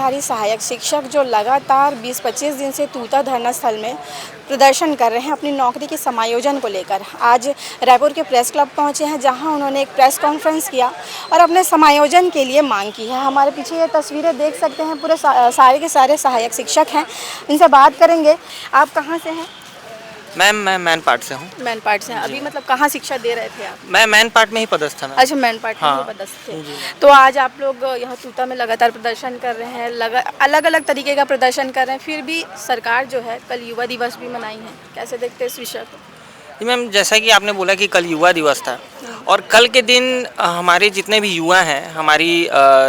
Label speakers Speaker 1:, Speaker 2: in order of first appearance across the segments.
Speaker 1: आंगनबाड़ी सहायक शिक्षक जो लगातार 20-25 दिन से तूता धरना स्थल में प्रदर्शन कर रहे हैं अपनी नौकरी के समायोजन को लेकर, आज रायपुर के प्रेस क्लब पहुंचे हैं, जहां उन्होंने एक प्रेस कॉन्फ्रेंस किया और अपने समायोजन के लिए मांग की है। हमारे पीछे ये तस्वीरें देख सकते हैं, पूरे सारे के सारे सहायक शिक्षक हैं। इनसे बात करेंगे। आप कहाँ से हैं?
Speaker 2: मैम मैं मैनपाट से हूँ।
Speaker 1: मैनपाट से हैं। अभी मतलब कहाँ शिक्षा दे रहे थे आप?
Speaker 2: मैं मैनपाट में ही पदस्थ था।
Speaker 1: अच्छा, मैनपाट में ही पदस्थ थे। तो आज आप लोग यहाँ तूता में लगातार प्रदर्शन कर रहे हैं, अलग अलग तरीके का प्रदर्शन कर रहे हैं, फिर भी सरकार जो है कल युवा दिवस भी मनाई है, कैसे देखते हैं इस विषय को?
Speaker 2: जी मैम, जैसा कि आपने बोला कि कल युवा दिवस था और कल के दिन हमारे जितने भी युवा हैं, हमारी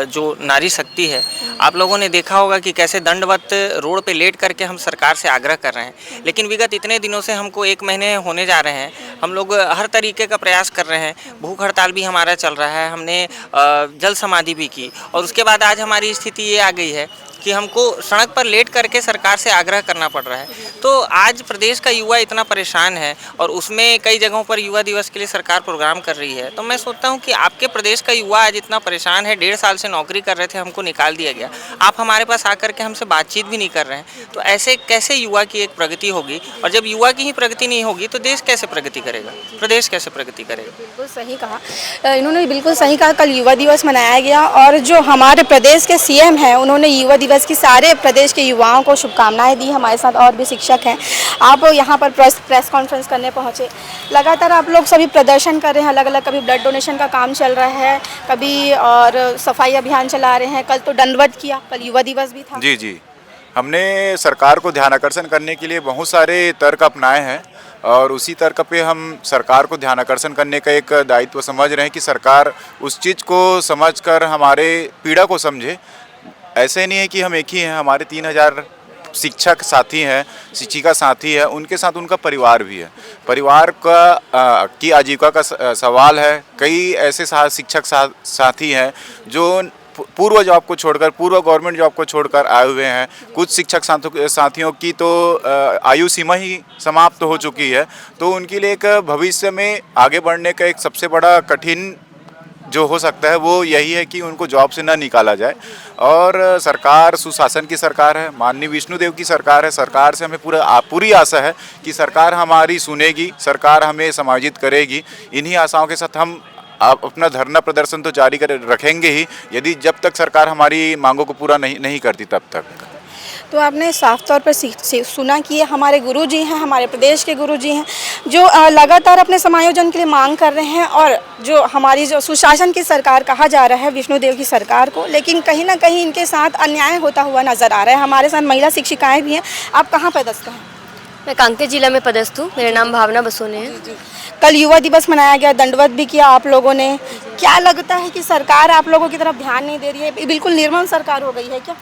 Speaker 2: जो नारी शक्ति है, आप लोगों ने देखा होगा कि कैसे दंडवत रोड पे लेट करके हम सरकार से आग्रह कर रहे हैं। लेकिन विगत इतने दिनों से, हमको 1 महीने होने जा रहे हैं, हम लोग हर तरीके का प्रयास कर रहे हैं। भूख हड़ताल भी हमारा चल रहा है, हमने जल समाधि भी की और उसके बाद आज हमारी स्थिति ये आ गई है कि हमको सड़क पर लेट करके सरकार से आग्रह करना पड़ रहा है। तो आज प्रदेश का युवा इतना परेशान है और उसमें कई जगहों पर युवा दिवस के लिए सरकार प्रोग्राम कर रही है। तो मैं सोचता हूं कि आपके प्रदेश का युवा आज इतना परेशान है, 1.5 साल से नौकरी कर रहे थे, हमको निकाल दिया गया, आप हमारे पास आकर के हमसे बातचीत भी नहीं कर रहे हैं। तो ऐसे कैसे युवा की एक प्रगति होगी? और जब युवा की ही प्रगति नहीं होगी तो देश कैसे प्रगति करेगा, प्रदेश कैसे प्रगति करेगा?
Speaker 1: बिल्कुल सही कहा, इन्होंने बिल्कुल सही कहा। कल युवा दिवस मनाया गया और जो हमारे प्रदेश के सीएम हैं, उन्होंने युवा दिवस की सारे प्रदेश के युवाओं को शुभकामनाएं दी। हमारे साथ और भी शिक्षक हैं। आप यहाँ पर प्रेस कॉन्फ्रेंस करने पहुँचे, लगातार आप लोग सभी प्रदर्शन कर रहे हैं अलग अलग, कभी ब्लड डोनेशन का काम चल रहा है, कभी और सफाई अभियान चला रहे हैं, कल तो दंडवत किया, कल युवा दिवस भी था।
Speaker 3: जी जी, हमने सरकार को ध्यान आकर्षण करने के लिए बहुत सारे तर्क अपनाए हैं और उसी तर्क पे हम सरकार को ध्यान आकर्षण करने का एक दायित्व समझ रहे हैं कि सरकार उस चीज़ को समझकर हमारे पीड़ा को समझे। ऐसे नहीं है कि हम एक ही हैं, हमारे 3000 शिक्षक साथी हैं, शिक्षिका साथी है, उनके साथ उनका परिवार भी है। परिवार का की आजीविका का सवाल है। कई ऐसे शिक्षक साथी हैं जो पूर्व जॉब को छोड़कर, पूर्व गवर्नमेंट जॉब को छोड़कर आए हुए हैं। कुछ शिक्षक साथियों की तो आयु सीमा ही समाप्त हो चुकी है। तो उनके लिए एक भविष्य में आगे बढ़ने का एक सबसे बड़ा कठिन जो हो सकता है वो यही है कि उनको जॉब से ना निकाला जाए। और सरकार सुशासन की सरकार है, माननीय विष्णुदेव की सरकार है। सरकार से हमें पूरी आशा है कि सरकार हमारी सुनेगी, सरकार हमें समायोजित करेगी। इन्हीं आशाओं के साथ हम अपना धरना प्रदर्शन तो जारी रखेंगे ही, यदि जब तक सरकार हमारी मांगों को पूरा नहीं करती तब तक।
Speaker 1: तो आपने साफ तौर पर सुना कि ये हमारे गुरुजी हैं, हमारे प्रदेश के गुरुजी हैं, जो लगातार अपने समायोजन के लिए मांग कर रहे हैं। और जो हमारी जो सुशासन की सरकार कहा जा रहा है विष्णुदेव की सरकार को, लेकिन कहीं ना कहीं इनके साथ अन्याय होता हुआ नज़र आ रहा है। हमारे साथ महिला शिक्षिकाएँ भी हैं। आप कहाँ पदस्थ हैं?
Speaker 4: मैं कांकेर जिला में पदस्थ हूँ। मेरा नाम भावना बसोने है।
Speaker 1: कल युवा दिवस मनाया गया, दंडवत भी किया आप लोगों ने। क्या लगता है कि सरकार आप लोगों की तरफ ध्यान नहीं दे रही है? बिल्कुल निर्मम सरकार हो गई है क्या?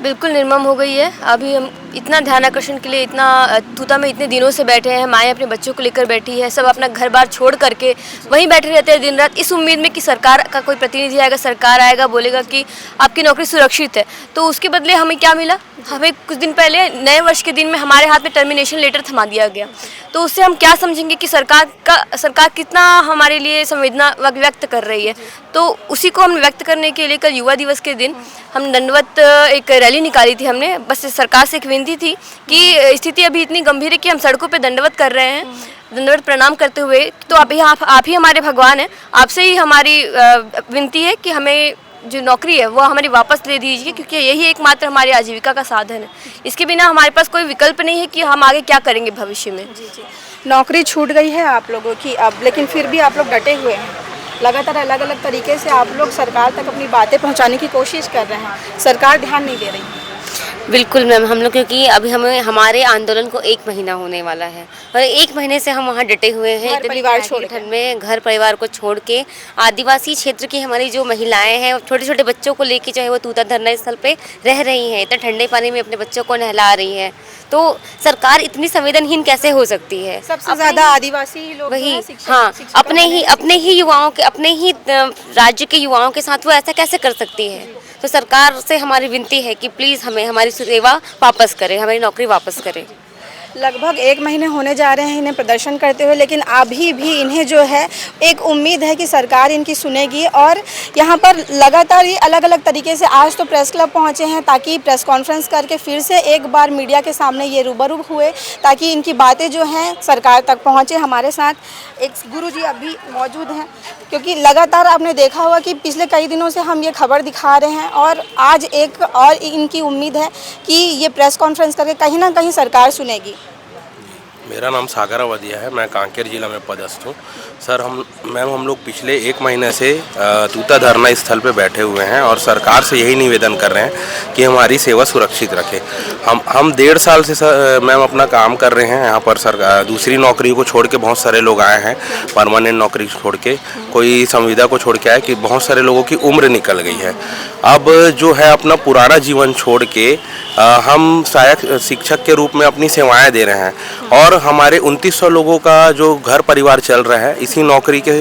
Speaker 4: बिल्कुल निर्मम हो गई है। अभी हम इतना ध्यान आकर्षण के लिए इतना तूता में इतने दिनों से बैठे हैं, माएँ अपने बच्चों को लेकर बैठी है, सब अपना घर बार छोड़ करके वहीं बैठे रहते हैं दिन रात, इस उम्मीद में कि सरकार का कोई प्रतिनिधि आएगा, सरकार आएगा, बोलेगा कि आपकी नौकरी सुरक्षित है। तो उसके बदले हमें क्या मिला? हमें कुछ दिन पहले नए वर्ष के दिन में हमारे हाथ में टर्मिनेशन लेटर थमा दिया गया। तो उससे हम क्या समझेंगे कि सरकार कितना हमारे लिए संवेदना व्यक्त कर रही है। तो उसी को हम व्यक्त करने के लिए कल युवा दिवस के दिन हम दंडवत एक रैली निकाली थी हमने। बस सरकार से एक विनती थी कि स्थिति अभी इतनी गंभीर है कि हम सड़कों पे दंडवत कर रहे हैं, दंडवत प्रणाम करते हुए। तो आप ही हमारे भगवान हैं, आपसे ही हमारी विनती है कि हमें जो नौकरी है वो हमारी वापस ले दीजिए, क्योंकि यही एकमात्र हमारी आजीविका का साधन है। इसके बिना हमारे पास कोई विकल्प नहीं है कि हम आगे क्या करेंगे भविष्य में।
Speaker 1: जी। नौकरी छूट गई है आप लोगों की अब, लेकिन फिर भी आप लोग डटे हुए हैं। लगातार अलग अलग तरीके से आप लोग सरकार तक अपनी बातें पहुंचाने की कोशिश कर रहे हैं, सरकार ध्यान नहीं दे रही।
Speaker 5: बिल्कुल मैम, हम लोग क्योंकि अभी हमारे आंदोलन को 1 महीना होने वाला है और 1 महीने से हम वहाँ डटे हुए हैं।
Speaker 1: परिवार छोड़
Speaker 5: ठंड में घर परिवार को छोड़ के आदिवासी क्षेत्र की हमारी जो महिलाएं हैं, छोटे छोटे बच्चों को लेके चाहे वो तूता धरना स्थल पे रह रही हैं, इतना ठंडे पानी में अपने बच्चों को नहला रही है। तो सरकार इतनी संवेदनहीन कैसे हो सकती है?
Speaker 1: सबसे ज़्यादा आदिवासी लोग
Speaker 5: वही, हाँ, अपने ही युवाओं के, अपने ही राज्य के युवाओं के साथ वो ऐसा कैसे कर सकती है? तो सरकार से हमारी विनती है कि प्लीज़ हमें हमारी सेवा वापस करें, हमारी नौकरी वापस करें।
Speaker 1: लगभग 1 महीने होने जा रहे हैं इन्हें प्रदर्शन करते हुए, लेकिन अभी भी इन्हें जो है एक उम्मीद है कि सरकार इनकी सुनेगी। और यहाँ पर लगातार ये अलग अलग तरीके से आज तो प्रेस क्लब पहुँचे हैं ताकि प्रेस कॉन्फ्रेंस करके फिर से एक बार मीडिया के सामने ये रूबरू हुए ताकि इनकी बातें जो हैं सरकार तक पहुँचे। हमारे साथ एक गुरुजी अभी मौजूद हैं, क्योंकि लगातार आपने देखा होगा कि पिछले कई दिनों से हम ये खबर दिखा रहे हैं और आज एक और इनकी उम्मीद है कि ये प्रेस कॉन्फ्रेंस करके कहीं ना कहीं सरकार सुनेगी।
Speaker 6: मेरा नाम सागर अवधिया है, मैं कांकेर जिला में पदस्थ हूँ। सर हम लोग पिछले 1 महीने से तूता धरना स्थल पे बैठे हुए हैं और सरकार से यही निवेदन कर रहे हैं कि हमारी सेवा सुरक्षित रखे। हम 1.5 साल से सर मैम अपना काम कर रहे हैं यहाँ पर। सरकार दूसरी नौकरी को छोड़ के बहुत सारे लोग आए हैं, परमानेंट नौकरी छोड़ के, कोई संविदा को छोड़ के आए कि बहुत सारे लोगों की उम्र निकल गई है। अब जो है अपना पुराना जीवन छोड़ के हम सहायक शिक्षक के रूप में अपनी सेवाएं दे रहे हैं और हमारे 2900 लोगों का जो घर परिवार चल रहा है इसी नौकरी के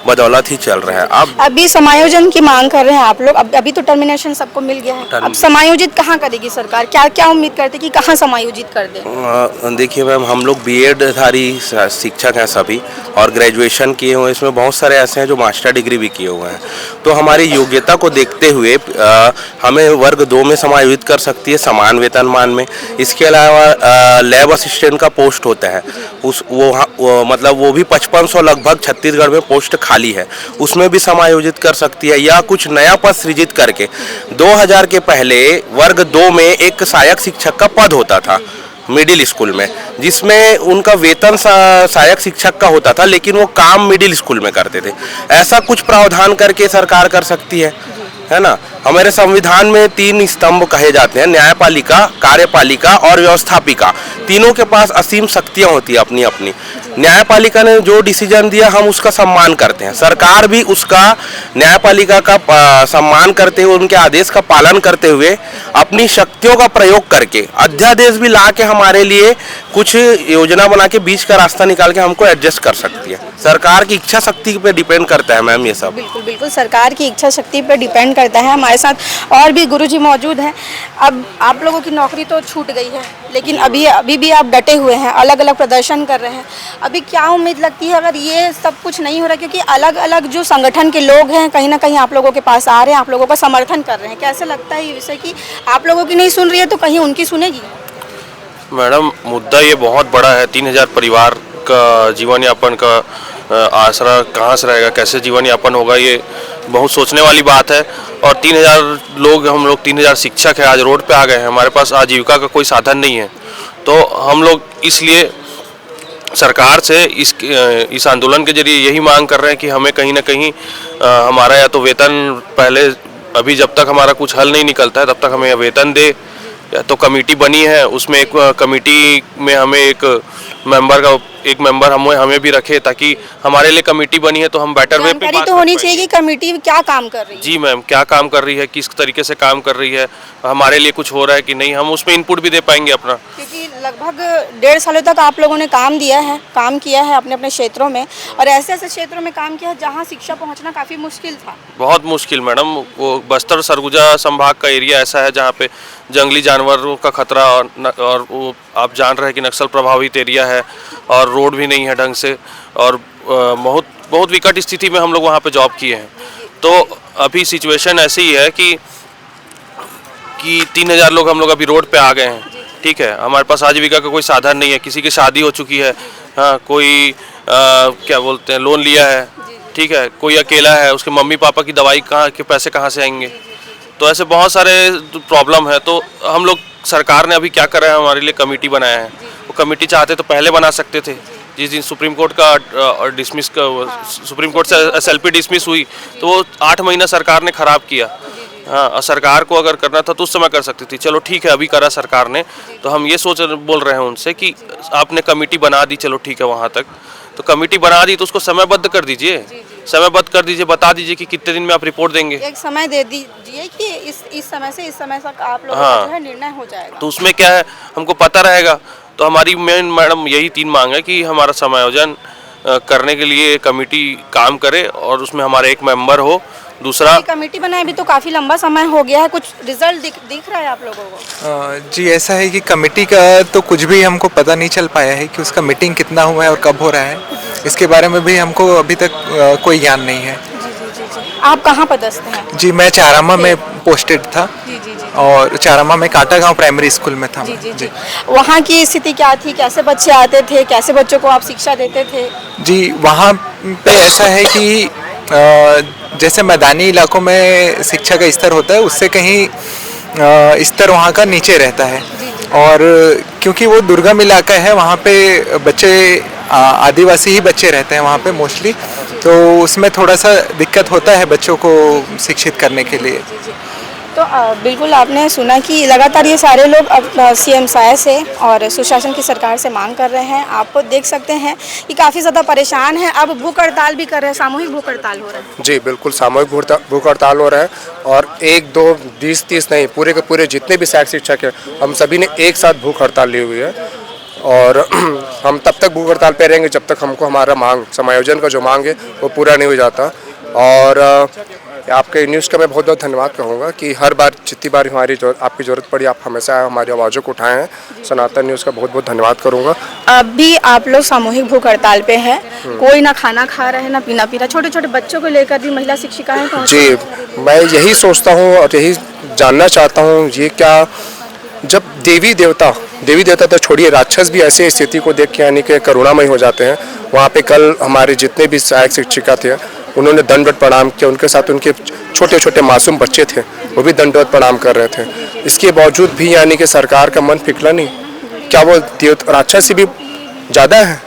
Speaker 6: बदौलत ही चल रहा है। अब
Speaker 1: अभी समायोजन की मांग कर रहे हैं आप लोग, अभी तो टर्मिनेशन सबको मिल गया है, अब समायोजित कहाँ करेगी सरकार? क्या क्या उम्मीद करते कि कहाँ समायोजित कर दे?
Speaker 6: देखिए मैम, हम लोग बीएड धारी शिक्षक हैं सभी और ग्रेजुएशन किए हुए, इसमें बहुत सारे ऐसे हैं जो मास्टर डिग्री भी किए हुए हैं। तो हमारी योग्यता को देखते हुए हमें वर्ग 2 में समायोजित कर सकती है समान वेतनमान में। इसके अलावा लैब असिस्टेंट का पोस्ट होता है, मतलब वो भी 5500 लगभग छत्तीसगढ़ में पोस्ट खाली है, उसमें भी समायोजित कर सकती है। या कुछ नया पद सृजित करके 2000 के पहले वर्ग 2 में एक सहायक शिक्षक का पद होता था मिडिल स्कूल में, जिसमें उनका वेतन सहायक शिक्षक का होता था लेकिन वो काम मिडिल स्कूल में करते थे। ऐसा कुछ प्रावधान करके सरकार कर सकती है ना। हमारे संविधान में 3 स्तंभ कहे जाते हैं, न्यायपालिका, कार्यपालिका और व्यवस्थापिका। तीनों के पास असीम शक्तियां होती है अपनी अपनी। न्यायपालिका ने जो डिसीजन दिया हम उसका सम्मान करते हैं, सरकार भी उसका न्यायपालिका का सम्मान करते हुए, उनके आदेश का पालन करते हुए अपनी शक्तियों का प्रयोग करके अध्यादेश भी ला के हमारे लिए कुछ योजना बना के बीच का रास्ता निकाल के हमको एडजस्ट कर सकती है। सरकार की इच्छा शक्ति पे डिपेंड करता है मैम ये सब।
Speaker 1: बिल्कुल बिल्कुल, सरकार की इच्छा शक्ति पर डिपेंड करता है। हमारे साथ और भी गुरुजी मौजूद हैं। अब आप लोगों की नौकरी तो छूट गई है, लेकिन अभी भी आप डटे हुए हैं, अलग अलग प्रदर्शन कर रहे हैं। अभी क्या उम्मीद लगती है अगर ये सब कुछ नहीं हो रहा, क्योंकि अलग अलग जो संगठन के लोग हैं कहीं ना कहीं आप लोगों के पास आ रहे हैं, आप लोगों का समर्थन कर रहे हैं, कैसे लगता है ये विषय कि आप लोगों की नहीं सुन रही है तो कहीं उनकी सुनेगी?
Speaker 7: मैडम, मुद्दा ये बहुत बड़ा है। 3000 परिवार का जीवन यापन का आसरा कहाँ से रहेगा, कैसे जीवन यापन होगा, ये बहुत सोचने वाली बात है। और 3000 लोग, हम लोग 3000 शिक्षक हैं, आज रोड पे आ गए हैं। हमारे पास आजीविका का कोई साधन नहीं है, तो हम लोग इसलिए सरकार से इस आंदोलन के जरिए यही मांग कर रहे हैं कि हमें कहीं ना कहीं हमारा या तो वेतन पहले, अभी जब तक हमारा कुछ हल नहीं निकलता है तब तक हमें वेतन दे, या तो कमेटी बनी है उसमें एक कमेटी में हमें एक मेंबर हमें भी रखे, ताकि हमारे लिए कमेटी बनी है तो हम बेटर वे पे
Speaker 1: जानकारी तो होनी चाहिए कि कमेटी क्या काम कर रही है।
Speaker 7: जी मैम, क्या काम कर रही है, किस तरीके से काम कर रही है, हमारे लिए कुछ हो रहा है कि नहीं, हम उसमें इनपुट भी दे पाएंगे अपना।
Speaker 1: क्योंकि लगभग 1.5 सालों तक आप लोगों ने काम किया है अपने अपने क्षेत्रों में, और ऐसे ऐसे क्षेत्रों में काम किया है जहाँ शिक्षा पहुँचना काफ़ी मुश्किल था।
Speaker 7: बहुत मुश्किल मैडम। वो बस्तर सरगुजा संभाग का एरिया ऐसा है जहाँ पे जंगली जानवरों का खतरा और वो आप जान रहे हैं कि नक्सल प्रभावित एरिया है और रोड भी नहीं है ढंग से, और बहुत विकट स्थिति में हम लोग वहाँ पे जॉब किए हैं। तो अभी सिचुएशन ऐसी ही है कि 3000 लोग हम लोग अभी रोड पे आ गए हैं। ठीक है, हमारे पास आजीविका का कोई साधन नहीं है, किसी की शादी हो चुकी है, हाँ, कोई क्या बोलते हैं लोन लिया है, ठीक है, कोई अकेला है, उसके मम्मी पापा की दवाई के पैसे कहाँ से आएंगे। तो ऐसे बहुत सारे प्रॉब्लम है। तो हम लोग, सरकार ने अभी क्या करा है, हमारे लिए कमेटी बनाया है। वो कमेटी चाहते तो पहले बना सकते थे, जिस दिन सुप्रीम कोर्ट का सुप्रीम कोर्ट से SLP डिसमिस हुई तो वो 8 महीना सरकार ने ख़राब किया। हाँ, और सरकार को अगर करना था तो उस समय कर सकती थी। चलो ठीक है, अभी करा सरकार ने, तो हम ये बोल रहे हैं उनसे कि आपने कमेटी बना दी, चलो ठीक है, वहाँ तक तो कमेटी बना दी तो उसको समयबद्ध कर दीजिए, बता दीजिए कि कितने दिन में आप रिपोर्ट देंगे।
Speaker 1: एक समय दे दीजिए कि इस समय से इस समय तक आप लोगों का जो है निर्णय हो जाएगा।
Speaker 7: तो उसमें क्या है, हमको पता रहेगा। तो हमारी मेन मैडम यही 3 मांग है कि हमारा समायोजन करने के लिए कमेटी काम करे और उसमें हमारा एक मेंबर हो। दूसरा,
Speaker 1: ये कमेटी बनाए अभी तो काफ़ी लंबा समय हो गया है, कुछ रिजल्ट दिख रहा है आप लोगों को?
Speaker 8: जी ऐसा है कि कमेटी का तो कुछ भी हमको पता नहीं चल पाया है कि उसका मीटिंग कितना हुआ है और कब हो रहा है। इसके बारे में भी हमको अभी तक कोई ज्ञान नहीं है।
Speaker 1: आप कहाँ पदस्थ हैं?
Speaker 8: जी मैं चारामा में पोस्टेड था
Speaker 1: जी जी जी
Speaker 8: और चारामा में कांटा गांव प्राइमरी स्कूल में था।
Speaker 1: जी जी जी। वहाँ की स्थिति क्या थी? कैसे बच्चे आते थे? कैसे बच्चों को आप शिक्षा देते थे?
Speaker 8: जी वहाँ पे ऐसा है कि जैसे मैदानी इलाकों में शिक्षा का स्तर होता है उससे कहीं स्तर वहाँ का नीचे रहता है। और क्योंकि वो दुर्गम इलाका है वहाँ पे बच्चे आदिवासी ही बच्चे रहते हैं वहाँ पे मोस्टली, तो उसमें थोड़ा सा दिक्कत होता है बच्चों को शिक्षित करने के लिए।
Speaker 1: तो बिल्कुल आपने सुना कि लगातार ये सारे लोग अब सीएम साय से और सुशासन की सरकार से मांग कर रहे हैं। आप देख सकते हैं कि काफ़ी ज़्यादा परेशान हैं। अब भूख हड़ताल भी कर रहे हैं, सामूहिक भूख हड़ताल हो रहा है।
Speaker 9: जी बिल्कुल, सामूहिक भूख हड़ताल हो रहा है और 1, 2, 20, 30 नहीं, पूरे के पूरे जितने भी सहायक शिक्षक हैं हम सभी ने एक साथ भूख हड़ताल ली हुई है। और हम तब तक भूख हड़ताल पे रहेंगे जब तक हमको हमारा मांग समायोजन का जो मांग है वो पूरा नहीं हो जाता। और आपके न्यूज़ का मैं बहुत बहुत धन्यवाद कहूँगा कि हर बार जितनी बार आपकी ज़रूरत पड़ी आप हमेशा हमारी आवाज़ों को उठाए हैं। सनातन न्यूज़ का बहुत बहुत धन्यवाद करूँगा।
Speaker 1: अभी आप लोग सामूहिक भूख हड़ताल पे हैं, कोई ना खाना खा रहे हैं ना पीना पी रहा, छोटे छोटे बच्चों को लेकर भी महिला शिक्षिकाएं पहुंची।
Speaker 9: जी मैं यही सोचता हूँ और यही जानना चाहता हूँ, ये क्या जब देवी देवता तो छोड़िए, राक्षस भी ऐसे स्थिति को देख के यानी कि करुणामय हो जाते हैं। वहाँ पे कल हमारे जितने भी सहायक शिक्षिका थे उन्होंने दंडवत प्रणाम किया, उनके साथ उनके छोटे छोटे मासूम बच्चे थे वो भी दंडवत प्रणाम कर रहे थे। इसके बावजूद भी यानी कि सरकार का मन फिकला नहीं, क्या वो राक्षस से भी ज़्यादा है?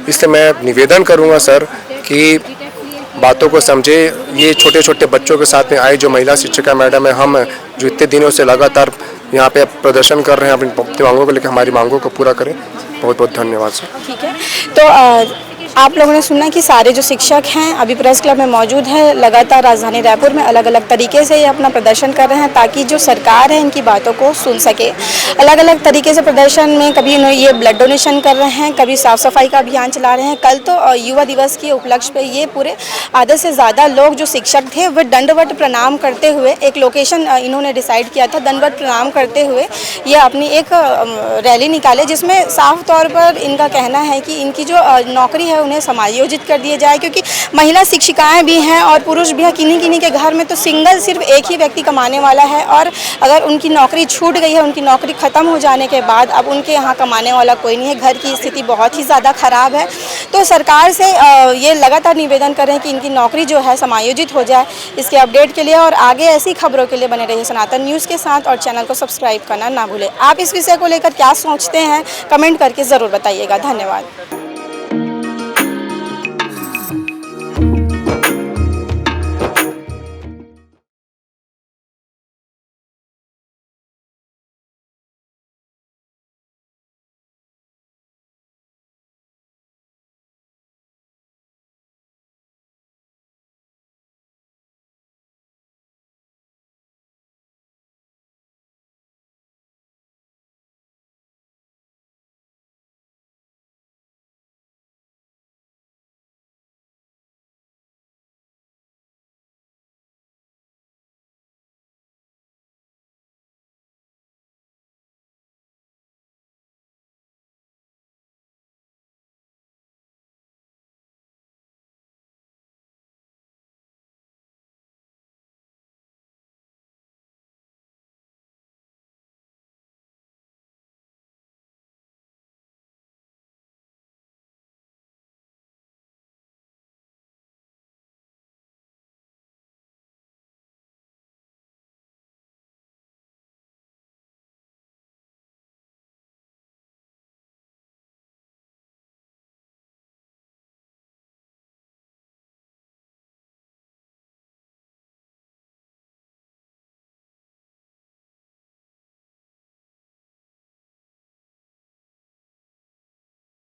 Speaker 9: इसलिए मैं निवेदन करूँगा सर कि बातों को समझे। ये छोटे छोटे बच्चों के साथ में आई जो महिला शिक्षिका मैडम है, हम जो इतने दिनों से लगातार यहाँ पे प्रदर्शन कर रहे हैं अपनी मांगों को लेकर, हमारी मांगों को पूरा करें। बहुत बहुत धन्यवाद सर।
Speaker 1: ठीक है, तो आप लोगों ने सुना कि सारे जो शिक्षक हैं अभी प्रेस क्लब में मौजूद हैं। लगातार राजधानी रायपुर में अलग अलग तरीके से ये अपना प्रदर्शन कर रहे हैं ताकि जो सरकार है इनकी बातों को सुन सके। अलग अलग तरीके से प्रदर्शन में कभी ये ब्लड डोनेशन कर रहे हैं, कभी साफ सफाई का अभियान चला रहे हैं। कल तो युवा दिवस के उपलक्ष्य पे ये पूरे आधे से ज़्यादा लोग जो शिक्षक थे वह दंडवत प्रणाम करते हुए एक लोकेशन इन्होंने डिसाइड किया था, दंडवत प्रणाम करते हुए ये अपनी एक रैली निकाले जिसमें साफ तौर पर इनका कहना है कि इनकी जो नौकरी है उन्हें समायोजित कर दिया जाए, क्योंकि महिला शिक्षिकाएं भी हैं और पुरुष भी हैं। किन्हीं के घर में तो सिंगल सिर्फ एक ही व्यक्ति कमाने वाला है और अगर उनकी नौकरी छूट गई है, उनकी नौकरी ख़त्म हो जाने के बाद अब उनके यहाँ कमाने वाला कोई नहीं है, घर की स्थिति बहुत ही ज़्यादा ख़राब है। तो सरकार से ये लगातार निवेदन कर रहे हैं कि इनकी नौकरी जो है समायोजित हो जाए। इसके अपडेट के लिए और आगे ऐसी खबरों के लिए बने रहिए सनातन न्यूज़ के साथ और चैनल को सब्सक्राइब करना ना भूलें। आप इस विषय को लेकर क्या सोचते हैं कमेंट करके ज़रूर बताइएगा। धन्यवाद।